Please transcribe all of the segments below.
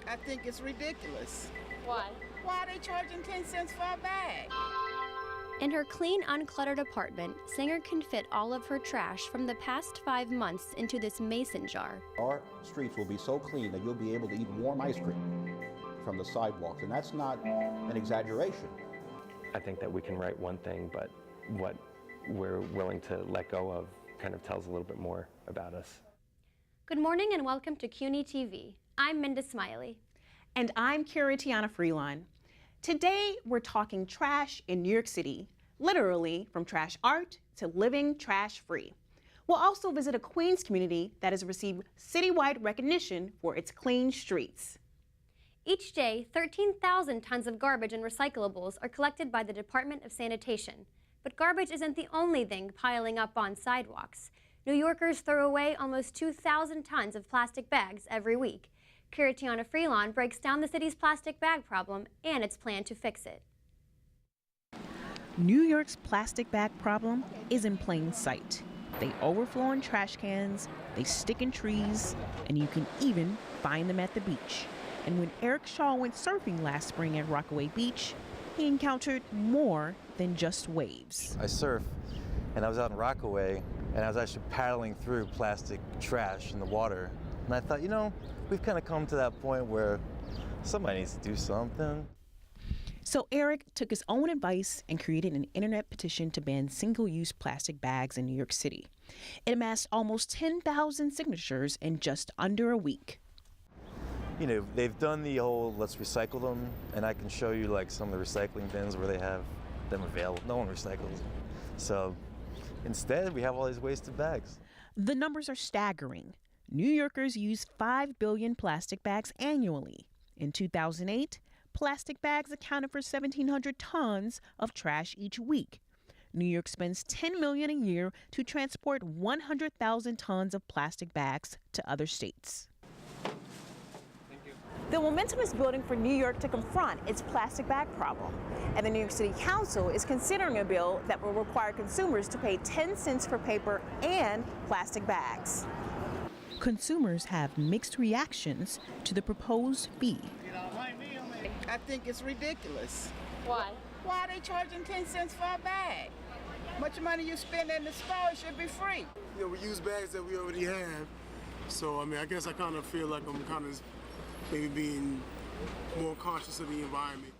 I think it's ridiculous. Why? Why are they charging 10 cents for a bag? In her clean, uncluttered apartment, Singer can fit all of her trash from the past 5 months into this mason jar. Our streets will be so clean that you'll be able to eat warm ice cream from the sidewalks, and that's not an exaggeration. I think that we can write one thing, but what we're willing to let go of kind of tells a little bit more about us. Good morning and welcome to CUNY TV. I'm Minda Smiley. And I'm Tiana Freeline. Today, we're talking trash in New York City, literally from trash art to living trash free. We'll also visit a Queens community that has received citywide recognition for its clean streets. Each day, 13,000 tons of garbage and recyclables are collected by the Department of Sanitation. But garbage isn't the only thing piling up on sidewalks. New Yorkers throw away almost 2,000 tons of plastic bags every week. Tiana Freeline breaks down the city's plastic bag problem and its plan to fix it. New York's plastic bag problem is in plain sight. They overflow in trash cans, they stick in trees, and you can even find them at the beach. And when Eric Shaw went surfing last spring at Rockaway Beach, he encountered more than just waves. I surf, and I was out in Rockaway, and I was actually paddling through plastic trash in the water. And I thought, you know, we've kind of come to that point where somebody needs to do something. So Eric took his own advice and created an internet petition to ban single-use plastic bags in New York City. It amassed almost 10,000 signatures in just under a week. You know, they've done the whole let's recycle them, and I can show you like some of the recycling bins where they have them available. No one recycles them. So instead, we have all these wasted bags. The numbers are staggering. New Yorkers use 5 billion plastic bags annually. In 2008, plastic bags accounted for 1,700 tons of trash each week. New York spends $10 million a year to transport 100,000 tons of plastic bags to other states. The momentum is building for New York to confront its plastic bag problem. And the New York City Council is considering a bill that will require consumers to pay 10 cents for paper and plastic bags. Consumers have mixed reactions to the proposed fee. I think it's ridiculous. Why? Why are they charging 10 cents for a bag? Much money you spend in the store, it should be free. You know, we use bags that we already have. So, I mean, I guess I kind of feel like I'm kind of maybe being more conscious of the environment.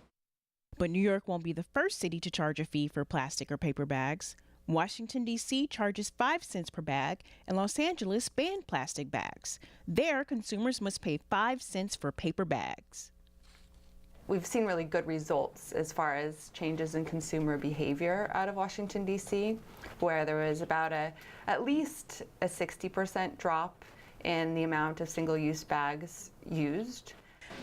But New York won't be the first city to charge a fee for plastic or paper bags. Washington, D.C. charges 5 cents per bag, and Los Angeles banned plastic bags. There, consumers must pay 5 cents for paper bags. We've seen really good results as far as changes in consumer behavior out of Washington, D.C., where there was about at least a 60% drop in the amount of single-use bags used.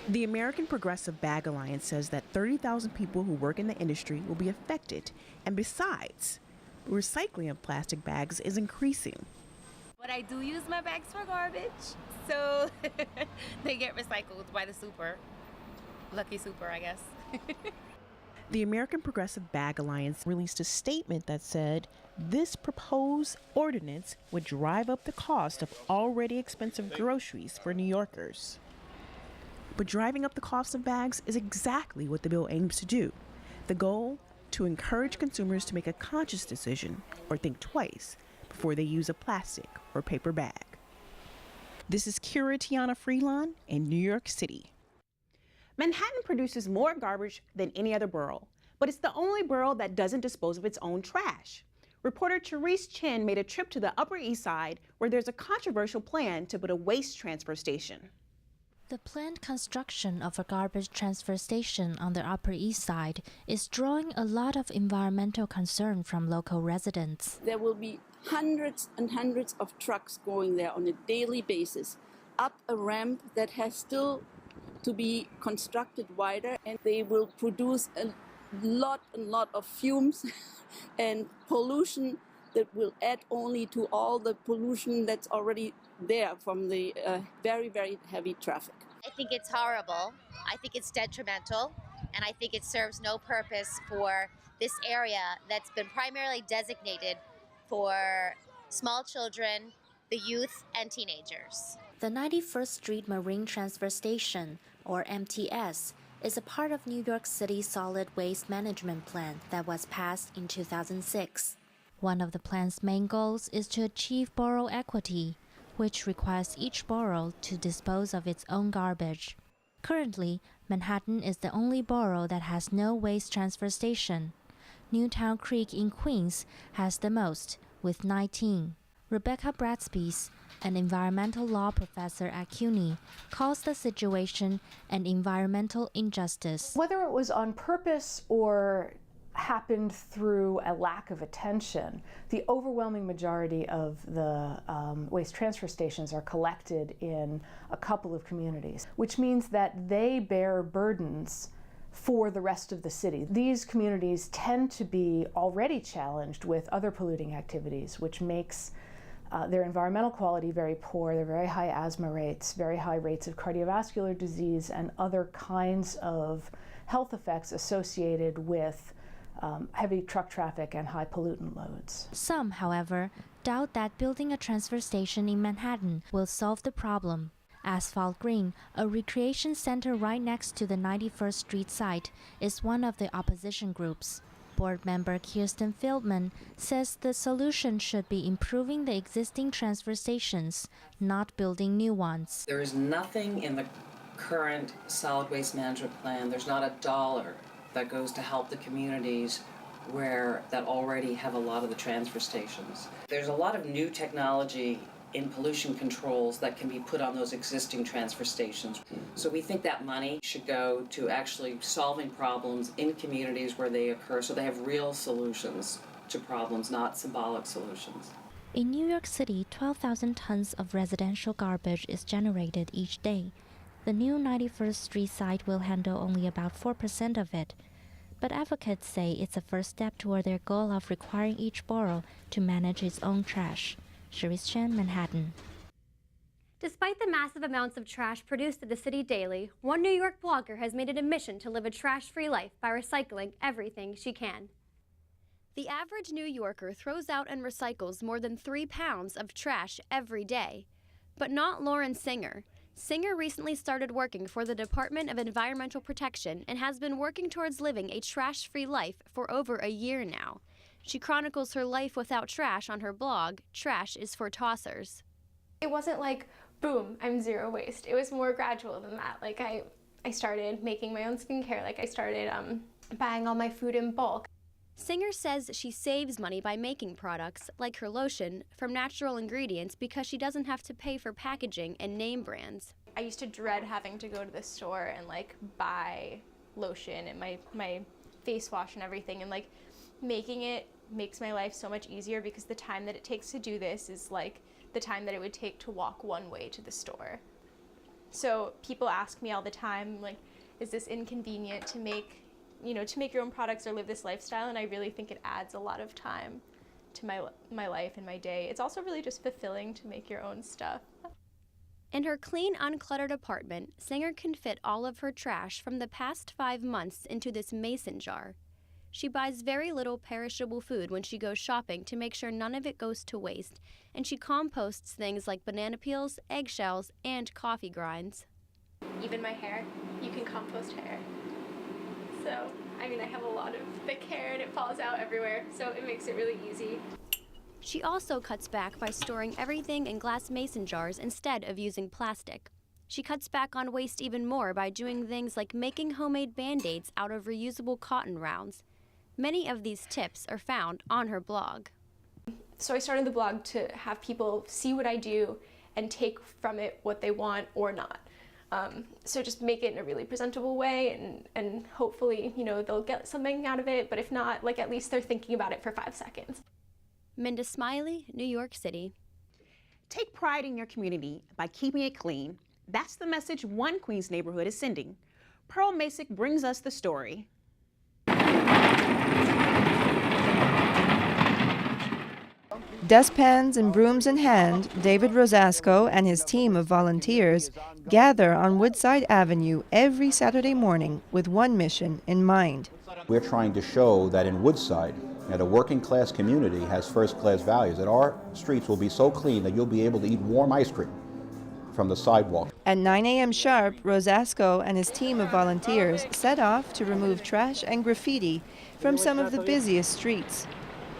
The American Progressive Bag Alliance says that 30,000 people who work in the industry will be affected, and besides, recycling of plastic bags is increasing. But I do use my bags for garbage, so they get recycled by the super. Lucky super, I guess. The American Progressive Bag Alliance released a statement that said this proposed ordinance would drive up the cost of already expensive groceries for New Yorkers. But driving up the cost of bags is exactly what the bill aims to do. The goal? To encourage consumers to make a conscious decision or think twice before they use a plastic or paper bag. This is Tiana Freeline in New York City. Manhattan produces more garbage than any other borough, but it's the only borough that doesn't dispose of its own trash. Reporter Therese Chen made a trip to the Upper East Side, where there's a controversial plan to put a waste transfer station. The planned construction of a garbage transfer station on the Upper East Side is drawing a lot of environmental concern from local residents. There will be hundreds and hundreds of trucks going there on a daily basis, up a ramp that has still to be constructed wider, and they will produce a lot of fumes and pollution that will add only to all the pollution that's already there from the very, very heavy traffic. I think it's horrible. I think it's detrimental, and I think it serves no purpose for this area that's been primarily designated for small children the youth and teenagers. The 91st Street Marine Transfer Station, or MTS, is a part of New York City's solid waste management plan that was passed in 2006. One of the plan's main goals is to achieve borough equity, which requires each borough to dispose of its own garbage. Currently, Manhattan is the only borough that has no waste transfer station. Newtown Creek in Queens has the most, with 19. Rebecca Bradspees, an environmental law professor at CUNY, calls the situation an environmental injustice. Whether it was on purpose or happened through a lack of attention, the overwhelming majority of the waste transfer stations are collected in a couple of communities, which means that they bear burdens for the rest of the city. These communities tend to be already challenged with other polluting activities, which makes their environmental quality very poor. They're very high asthma rates, very high rates of cardiovascular disease, and other kinds of health effects associated with heavy truck traffic and high pollutant loads. Some, however, doubt that building a transfer station in Manhattan will solve the problem. Asphalt Green, a recreation center right next to the 91st Street site, is one of the opposition groups. Board member Kirsten Feldman says the solution should be improving the existing transfer stations, not building new ones. There is nothing in the current solid waste management plan, there's not a dollar that goes to help the communities that already have a lot of the transfer stations. There's a lot of new technology in pollution controls that can be put on those existing transfer stations. So we think that money should go to actually solving problems in communities where they occur, so they have real solutions to problems, not symbolic solutions. In New York City, 12,000 tons of residential garbage is generated each day. The new 91st Street site will handle only about 4% of it. But advocates say it's a first step toward their goal of requiring each borough to manage its own trash. Cherise Chen, Manhattan. Despite the massive amounts of trash produced at the city daily, one New York blogger has made it a mission to live a trash-free life by recycling everything she can. The average New Yorker throws out and recycles more than 3 pounds of trash every day. But not Lauren Singer. Singer recently started working for the Department of Environmental Protection and has been working towards living a trash-free life for over a year now. She chronicles her life without trash on her blog, Trash is for Tossers. It wasn't like, boom, I'm zero waste. It was more gradual than that. Like I started making my own skincare. Like I started buying all my food in bulk. Singer says she saves money by making products, like her lotion, from natural ingredients because she doesn't have to pay for packaging and name brands. I used to dread having to go to the store and like buy lotion and my face wash and everything, and like making it makes my life so much easier because the time that it takes to do this is like the time that it would take to walk one way to the store. So people ask me all the time, like, is this inconvenient to make your own products or live this lifestyle? And I really think it adds a lot of time to my life and my day. It's also really just fulfilling to make your own stuff. In her clean, uncluttered apartment, Singer can fit all of her trash from the past 5 months into this mason jar. She buys very little perishable food when she goes shopping to make sure none of it goes to waste, and she composts things like banana peels, eggshells, and coffee grinds. Even my hair, you can compost hair. So, I have a lot of thick hair and it falls out everywhere, so it makes it really easy. She also cuts back by storing everything in glass mason jars instead of using plastic. She cuts back on waste even more by doing things like making homemade Band-Aids out of reusable cotton rounds. Many of these tips are found on her blog. So I started the blog to have people see what I do and take from it what they want or not. So just make it in a really presentable way and hopefully, they'll get something out of it, but if not, like at least they're thinking about it for 5 seconds. Minda Smiley, New York City. Take pride in your community by keeping it clean. That's the message one Queens neighborhood is sending. Pearl Masick brings us the story. Dustpans and brooms in hand, David Rosasco and his team of volunteers gather on Woodside Avenue every Saturday morning with one mission in mind. We're trying to show that in Woodside, And a working class community has first class values, and our streets will be so clean that you'll be able to eat warm ice cream from the sidewalk. At 9 a.m. sharp, Rosasco and his team of volunteers set off to remove trash and graffiti from some of the busiest streets.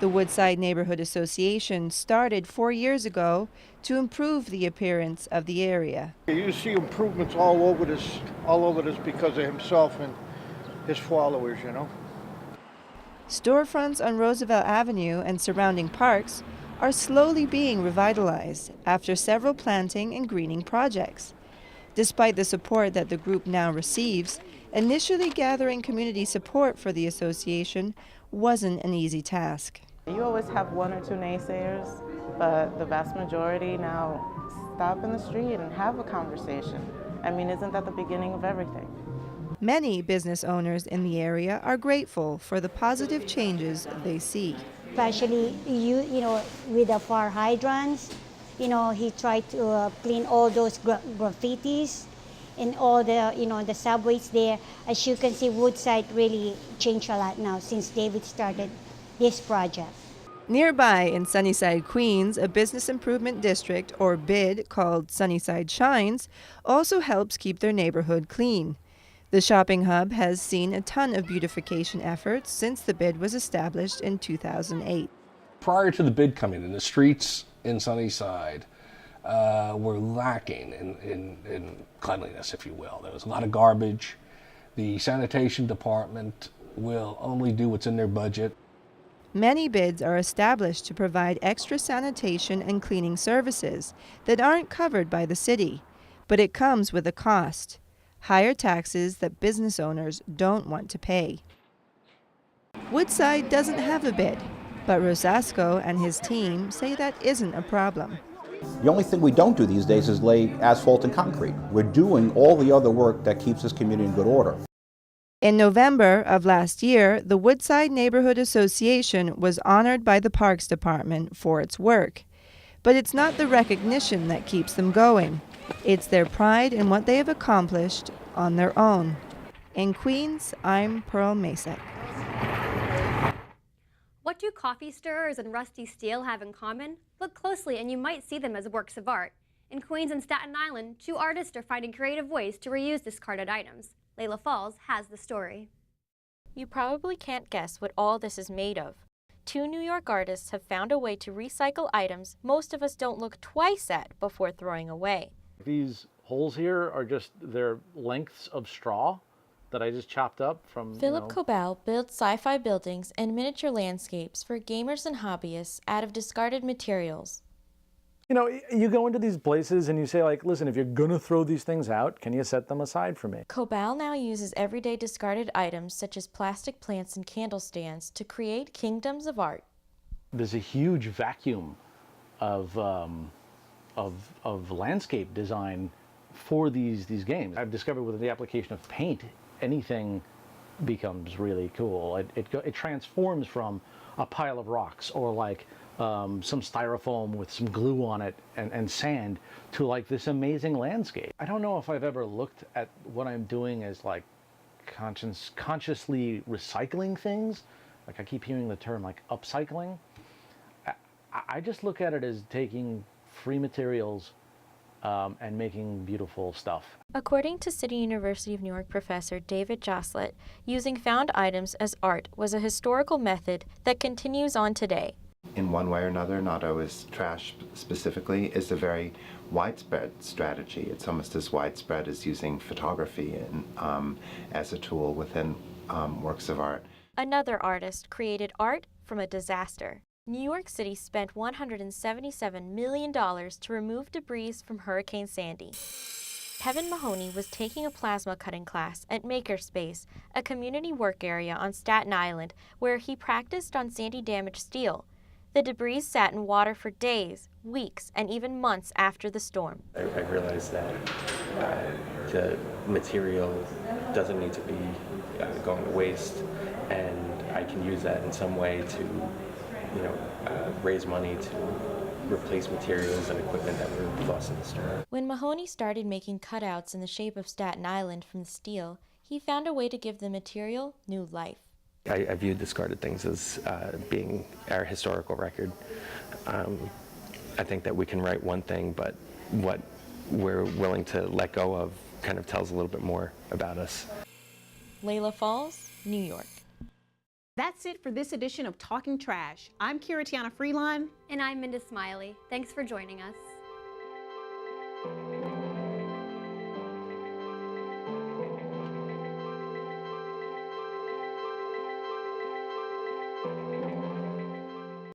The Woodside Neighborhood Association started 4 years ago to improve the appearance of the area. You see improvements all over this because of himself and his followers, you know. Storefronts on Roosevelt Avenue and surrounding parks are slowly being revitalized after several planting and greening projects. Despite the support that the group now receives, initially gathering community support for the association wasn't an easy task. You always have one or two naysayers, but the vast majority now stop in the street and have a conversation. I mean, isn't that the beginning of everything? Many business owners in the area are grateful for the positive changes they see. Especially you know, with the fire hydrants, you know, he tried to clean all those graffitis and all the, you know, the subways there. As you can see, Woodside really changed a lot now since David started this project. Nearby in Sunnyside, Queens, a business improvement district, or BID, called Sunnyside Shines, also helps keep their neighborhood clean. The shopping hub has seen a ton of beautification efforts since the BID was established in 2008. Prior to the BID coming in, the streets in Sunnyside were lacking in cleanliness, if you will. There was a lot of garbage. The sanitation department will only do what's in their budget. Many BIDs are established to provide extra sanitation and cleaning services that aren't covered by the city, but it comes with a cost. Higher taxes that business owners don't want to pay. Woodside doesn't have a BID, but Rosasco and his team say that isn't a problem. The only thing we don't do these days is lay asphalt and concrete. We're doing all the other work that keeps this community in good order. In November of last year, the Woodside Neighborhood Association was honored by the Parks Department for its work. But it's not the recognition that keeps them going. It's their pride in what they have accomplished on their own. In Queens, I'm Pearl Masek. What do coffee stirrers and rusty steel have in common? Look closely and you might see them as works of art. In Queens and Staten Island, 2 artists are finding creative ways to reuse discarded items. Layla Falls has the story. You probably can't guess what all this is made of. 2 New York artists have found a way to recycle items most of us don't look twice at before throwing away. These holes here are just, they're lengths of straw that I just chopped up from, Philip Cobell builds sci-fi buildings and miniature landscapes for gamers and hobbyists out of discarded materials. You know, you go into these places and you say, like, listen, if you're gonna throw these things out, can you set them aside for me? Cobell now uses everyday discarded items such as plastic plants and candle stands to create kingdoms of art. There's a huge vacuum of landscape design for these games. I've discovered with the application of paint, anything becomes really cool. It transforms from a pile of rocks or like some styrofoam with some glue on it and sand to like this amazing landscape. I don't know if I've ever looked at what I'm doing as like consciously recycling things. Like I keep hearing the term like upcycling. I just look at it as taking free materials and making beautiful stuff. According to City University of New York professor David Joslett, using found items as art was a historical method that continues on today. In one way or another, not always trash specifically, is a very widespread strategy. It's almost as widespread as using photography as a tool within works of art. Another artist created art from a disaster. New York City spent $177 million to remove debris from Hurricane Sandy. Kevin Mahoney was taking a plasma cutting class at Makerspace, a community work area on Staten Island, where he practiced on Sandy-damaged steel. The debris sat in water for days, weeks, and even months after the storm. I realized that the material doesn't need to be going to waste, and I can use that in some way to raise money to replace materials and equipment that were lost in the storm. When Mahoney started making cutouts in the shape of Staten Island from the steel, he found a way to give the material new life. I view discarded things as being our historical record. I think that we can write one thing, but what we're willing to let go of kind of tells a little bit more about us. Layla Falls, New York. That's it for this edition of Talking Trash. I'm Kiratiana Freeline. And I'm Minda Smiley. Thanks for joining us.